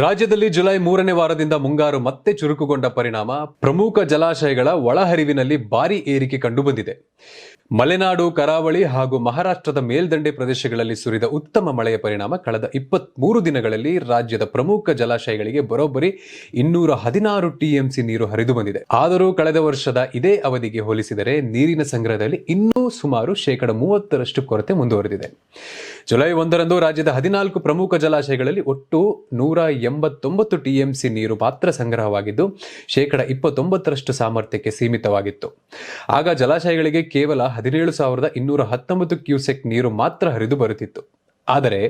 ರಾಜ್ಯದಲ್ಲಿ ಜುಲೈ 3ನೇ ವಾರದಿಂದ ಮುಂಗಾರು ಮತ್ತೆ ಚುರುಕುಗೊಂಡ ಪರಿಣಾಮ ಪ್ರಮುಖ ಜಲಾಶಯಗಳ ಒಳಹರಿವಿನಲ್ಲಿ ಭಾರೀ ಏರಿಕೆ ಕಂಡುಬಂದಿದೆ. ಮಲೆನಾಡು, ಕರಾವಳಿ ಹಾಗೂ ಮಹಾರಾಷ್ಟ್ರದ ಮೇಲ್ದಂಡೆ ಪ್ರದೇಶಗಳಲ್ಲಿ ಸುರಿದ ಉತ್ತಮ ಮಳೆಯ ಪರಿಣಾಮ ಕಳೆದ 23 ದಿನಗಳಲ್ಲಿ ರಾಜ್ಯದ ಪ್ರಮುಖ ಜಲಾಶಯಗಳಿಗೆ ಬರೋಬ್ಬರಿ 216 ಟಿಎಂಸಿ ನೀರು ಹರಿದು ಬಂದಿದೆ. ಆದರೂ ಕಳೆದ ವರ್ಷದ ಇದೇ ಅವಧಿಗೆ ಹೋಲಿಸಿದರೆ ನೀರಿನ ಸಂಗ್ರಹದಲ್ಲಿ ಇನ್ನೂ ಸುಮಾರು 30% ಕೊರತೆ ಮುಂದುವರೆದಿದೆ. ಜುಲೈ 1ರಂದು ರಾಜ್ಯದ 14 ಪ್ರಮುಖ ಜಲಾಶಯಗಳಲ್ಲಿ ಒಟ್ಟು 189 ಟಿಎಂಸಿ ನೀರು ಮಾತ್ರ ಸಂಗ್ರಹವಾಗಿದ್ದು 29% ಸಾಮರ್ಥ್ಯಕ್ಕೆ ಸೀಮಿತವಾಗಿತ್ತು. ಆಗ ಜಲಾಶಯಗಳಿಗೆ ಕೇವಲ 17,219 ಕ್ಯೂಸೆಕ್ ನೀರು ಮಾತ್ರ ಹರಿದು ಬರುತ್ತಿತ್ತು. ಆದರೆ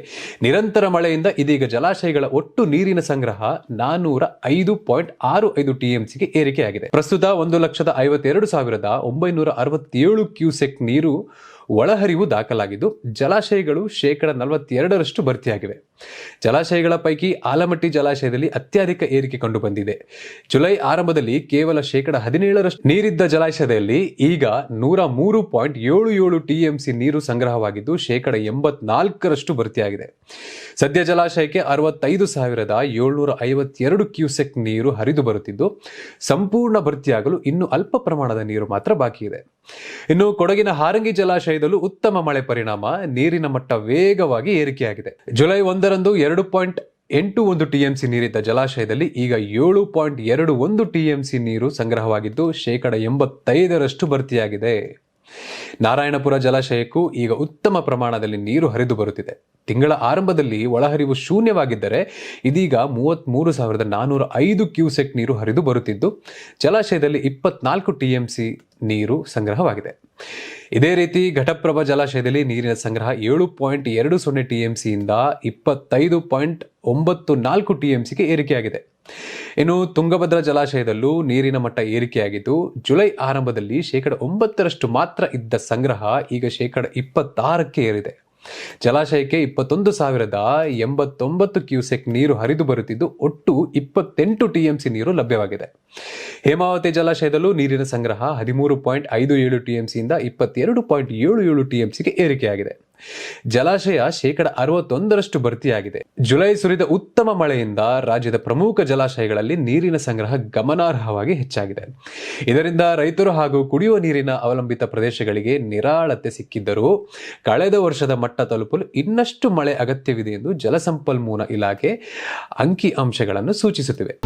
ನಿರಂತರ ಮಳೆಯಿಂದ ಇದೀಗ ಜಲಾಶಯಗಳ ಒಟ್ಟು ನೀರಿನ ಸಂಗ್ರಹ 405.65 ಟಿಎಂಸಿಗೆ ಏರಿಕೆಯಾಗಿದೆ. ಪ್ರಸ್ತುತ 1,52,967 ಕ್ಯೂಸೆಕ್ ನೀರು ಒಳಹರಿವು ದಾಖಲಾಗಿದ್ದು ಜಲಾಶಯಗಳು 42% ಭರ್ತಿಯಾಗಿವೆ. ಜಲಾಶಯಗಳ ಪೈಕಿ ಆಲಮಟ್ಟಿ ಜಲಾಶಯದಲ್ಲಿ ಅತ್ಯಧಿಕ ಏರಿಕೆ ಕಂಡುಬಂದಿದೆ. ಜುಲೈ ಆರಂಭದಲ್ಲಿ ಕೇವಲ 17% ನೀರಿದ್ದ ಜಲಾಶಯದಲ್ಲಿ ಈಗ 103.77 ಟಿಎಂಸಿ ನೀರು ಸಂಗ್ರಹವಾಗಿದ್ದು 84% ಭರ್ತಿಯಾಗಿದೆ. ಸದ್ಯ ಜಲಾಶಯಕ್ಕೆ 65,752 ಕ್ಯೂಸೆಕ್ ನೀರು ಹರಿದು ಬರುತ್ತಿದ್ದು ಸಂಪೂರ್ಣ ಭರ್ತಿಯಾಗಲು ಇನ್ನು ಅಲ್ಪ ಪ್ರಮಾಣದ ನೀರು ಮಾತ್ರ ಬಾಕಿ ಇದೆ. ಇನ್ನು ಕೊಡಗಿನ ಹಾರಂಗಿ ಜಲಾಶಯದಲ್ಲೂ ಉತ್ತಮ ಮಳೆ ಪರಿಣಾಮ ನೀರಿನ ಮಟ್ಟ ವೇಗವಾಗಿ ಏರಿಕೆಯಾಗಿದೆ. ಜುಲೈ 1ರಂದು 2.81 ಟಿಎಂಸಿ ನೀರಿದ್ದ ಜಲಾಶಯದಲ್ಲಿ ಈಗ 7.21 ಟಿಎಂಸಿ ನೀರು ಸಂಗ್ರಹವಾಗಿದ್ದು 85% ಭರ್ತಿಯಾಗಿದೆ. ನಾರಾಯಣಪುರ ಜಲಾಶಯಕ್ಕೂ ಈಗ ಉತ್ತಮ ಪ್ರಮಾಣದಲ್ಲಿ ನೀರು ಹರಿದು ಬರುತ್ತಿದೆ. ತಿಂಗಳ ಆರಂಭದಲ್ಲಿ ಒಳಹರಿವು ಶೂನ್ಯವಾಗಿದ್ದರೆ ಇದೀಗ 33,405 ಕ್ಯೂಸೆಕ್ ನೀರು ಹರಿದು ಬರುತ್ತಿದ್ದು ಜಲಾಶಯದಲ್ಲಿ 24 ಟಿಎಂಸಿ ನೀರು ಸಂಗ್ರಹವಾಗಿದೆ. ಇದೇ ರೀತಿ ಘಟಪ್ರಭಾ ಜಲಾಶಯದಲ್ಲಿ ನೀರಿನ ಸಂಗ್ರಹ 7.20 ಟಿಎಂಸಿಯಿಂದ 25.94 ಟಿಎಂಸಿಗೆ ಏರಿಕೆಯಾಗಿದೆ. ಇನ್ನು ತುಂಗಭದ್ರಾ ಜಲಾಶಯದಲ್ಲೂ ನೀರಿನ ಮಟ್ಟ ಏರಿಕೆಯಾಗಿದ್ದು ಜುಲೈ ಆರಂಭದಲ್ಲಿ 9% ಮಾತ್ರ ಇದ್ದ ಸಂಗ್ರಹ ಈಗ 26% ಏರಿದೆ. ಜಲಾಶಯಕ್ಕೆ 21,089 ಕ್ಯೂಸೆಕ್ ನೀರು ಹರಿದು ಬರುತ್ತಿದ್ದು ಒಟ್ಟು 28 ಟಿಎಂಸಿ ನೀರು ಲಭ್ಯವಾಗಿದೆ. ಹೇಮಾವತಿ ಜಲಾಶಯದಲ್ಲೂ ನೀರಿನ ಸಂಗ್ರಹ 13.57 ಟಿಎಂಸಿಯಿಂದ 22.77 ಟಿಎಂಸಿಗೆ ಏರಿಕೆಯಾಗಿದೆ. ಜಲಾಶಯ 61% ಭರ್ತಿಯಾಗಿದೆ. ಜುಲೈ ಸುರಿದ ಉತ್ತಮ ಮಳೆಯಿಂದ ರಾಜ್ಯದ ಪ್ರಮುಖ ಜಲಾಶಯಗಳಲ್ಲಿ ನೀರಿನ ಸಂಗ್ರಹ ಗಮನಾರ್ಹವಾಗಿ ಹೆಚ್ಚಾಗಿದೆ. ಇದರಿಂದ ರೈತರು ಹಾಗೂ ಕುಡಿಯುವ ನೀರಿನ ಅವಲಂಬಿತ ಪ್ರದೇಶಗಳಿಗೆ ನಿರಾಳತೆ ಸಿಕ್ಕಿದ್ದರೂ ಕಳೆದ ವರ್ಷದ ಮಟ್ಟ ತಲುಪಲು ಇನ್ನಷ್ಟು ಮಳೆ ಅಗತ್ಯವಿದೆ ಎಂದು ಜಲಸಂಪನ್ಮೂಲ ಇಲಾಖೆ ಅಂಕಿ ಅಂಶಗಳನ್ನು ಸೂಚಿಸುತ್ತಿವೆ.